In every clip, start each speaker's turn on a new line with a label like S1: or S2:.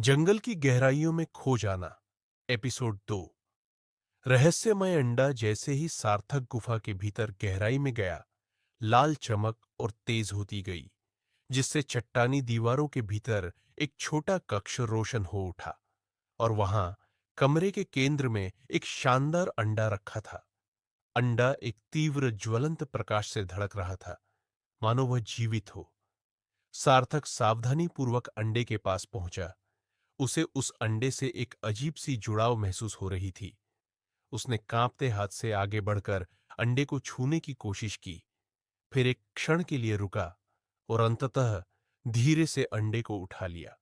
S1: जंगल की गहराइयों में खो जाना। एपिसोड 2। रहस्यमय अंडा जैसे ही सार्थक गुफा के भीतर गहराई में गया, लाल चमक और तेज होती गई, जिससे चट्टानी दीवारों के भीतर एक छोटा कक्ष रोशन हो उठा। और वहां कमरे के केंद्र में एक शानदार अंडा रखा था। अंडा एक तीव्र ज्वलंत प्रकाश से धड़क रहा था, मानो वह जीवित हो। सार्थक सावधानी पूर्वक अंडे के पास पहुंचा। उसे उस अंडे से एक अजीब सी जुड़ाव महसूस हो रही थी। उसने कांपते हाथ से आगे बढ़कर अंडे को छूने की कोशिश की, फिर एक क्षण के लिए रुका और अंततः धीरे से अंडे को उठा लिया।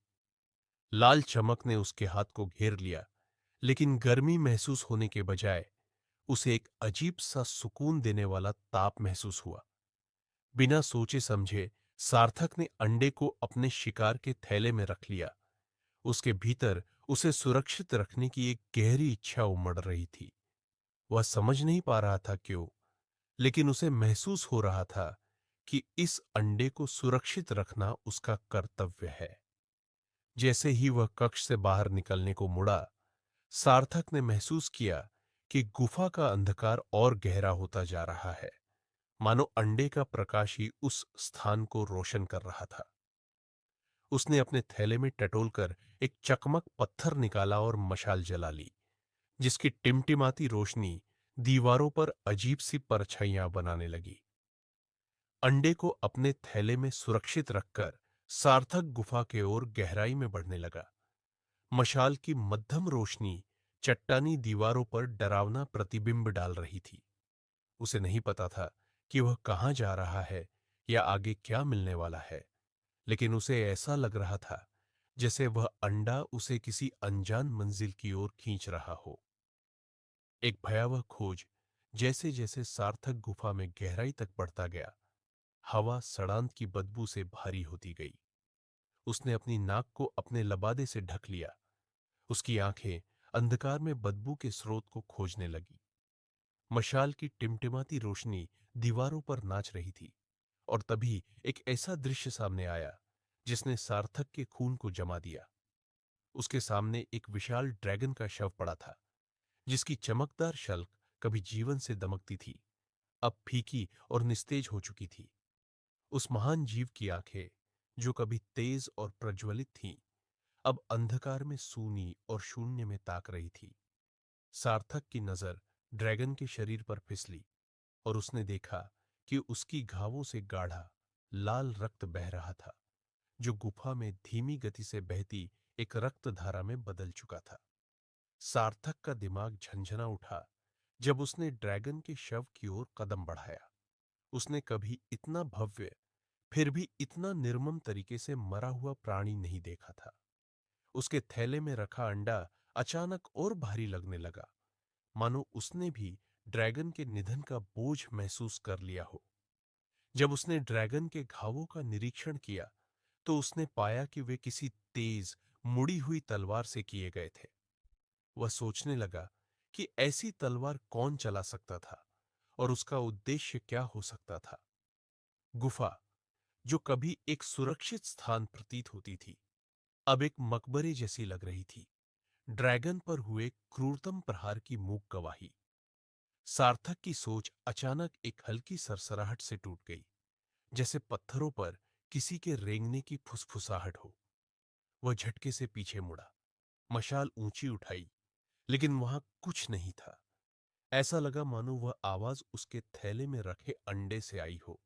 S1: लाल चमक ने उसके हाथ को घेर लिया, लेकिन गर्मी महसूस होने के बजाय उसे एक अजीब सा सुकून देने वाला ताप महसूस हुआ। बिना सोचे समझे सार्थक ने अंडे को अपने शिकार के थैले में रख लिया। उसके भीतर उसे सुरक्षित रखने की एक गहरी इच्छा उमड़ रही थी। वह समझ नहीं पा रहा था क्यों, लेकिन उसे महसूस हो रहा था कि इस अंडे को सुरक्षित रखना उसका कर्तव्य है। जैसे ही वह कक्ष से बाहर निकलने को मुड़ा, सार्थक ने महसूस किया कि गुफा का अंधकार और गहरा होता जा रहा है, मानो अंडे का प्रकाश ही उस स्थान को रोशन कर रहा था। उसने अपने थैले में टटोलकर एक चकमक पत्थर निकाला और मशाल जला ली, जिसकी टिमटिमाती रोशनी दीवारों पर अजीब सी परछाइयां बनाने लगी। अंडे को अपने थैले में सुरक्षित रखकर सार्थक गुफा के ओर गहराई में बढ़ने लगा। मशाल की मध्यम रोशनी चट्टानी दीवारों पर डरावना प्रतिबिंब डाल रही थी। उसे नहीं पता था कि वह कहां जा रहा है या आगे क्या मिलने वाला है, लेकिन उसे ऐसा लग रहा था जैसे वह अंडा उसे किसी अनजान मंजिल की ओर खींच रहा हो। एक भयावह खोज जैसे जैसे सार्थक गुफा में गहराई तक बढ़ता गया, हवा सड़ांत की बदबू से भारी होती गई। उसने अपनी नाक को अपने लबादे से ढक लिया। उसकी आंखें अंधकार में बदबू के स्रोत को खोजने लगी। मशाल की टिमटिमाती रोशनी दीवारों पर नाच रही थी, और तभी एक ऐसा दृश्य सामने आया जिसने सार्थक के खून को जमा दिया। उसके सामने एक विशाल ड्रैगन का शव पड़ा था, जिसकी चमकदार शल्क कभी जीवन से दमकती थी, अब फीकी और निस्तेज हो चुकी थी। उस महान जीव की आंखें, जो कभी तेज और प्रज्वलित थीं, अब अंधकार में सूनी और शून्य में ताक रही थी। सार्थक की नजर ड्रैगन के शरीर पर फिसली, और उसने देखा कि उसकी घावों से गाढ़ा लाल रक्त बह रहा था, जो गुफा में धीमी गति से बहती एक रक्त धारा में बदल चुका था। सार्थक का दिमाग झंझना उठा जब उसने ड्रैगन के शव की ओर कदम बढ़ाया। उसने कभी इतना भव्य, फिर भी इतना निर्मम तरीके से मरा हुआ प्राणी नहीं देखा था। उसके थैले में रखा अंडा अचानक और भारी लगने लगा, मानो उसने भी ड्रैगन के निधन का बोझ महसूस कर लिया हो। जब उसने ड्रैगन के घावों का निरीक्षण किया, तो उसने पाया कि वे किसी तेज, मुड़ी हुई तलवार से किए गए थे। वह सोचने लगा कि ऐसी तलवार कौन चला सकता था और उसका उद्देश्य क्या हो सकता था। गुफा, जो कभी एक सुरक्षित स्थान प्रतीत होती थी, अब एक मकबरे जैसी लग रही थी। ड्रैगन पर हुए क्रूरतम प्रहार की मूक गवाही। सार्थक की सोच अचानक एक हल्की सरसराहट से टूट गई, जैसे पत्थरों पर किसी के रेंगने की फुसफुसाहट हो। वह झटके से पीछे मुड़ा, मशाल ऊंची उठाई, लेकिन वहां कुछ नहीं था। ऐसा लगा मानो वह आवाज उसके थैले में रखे अंडे से आई हो।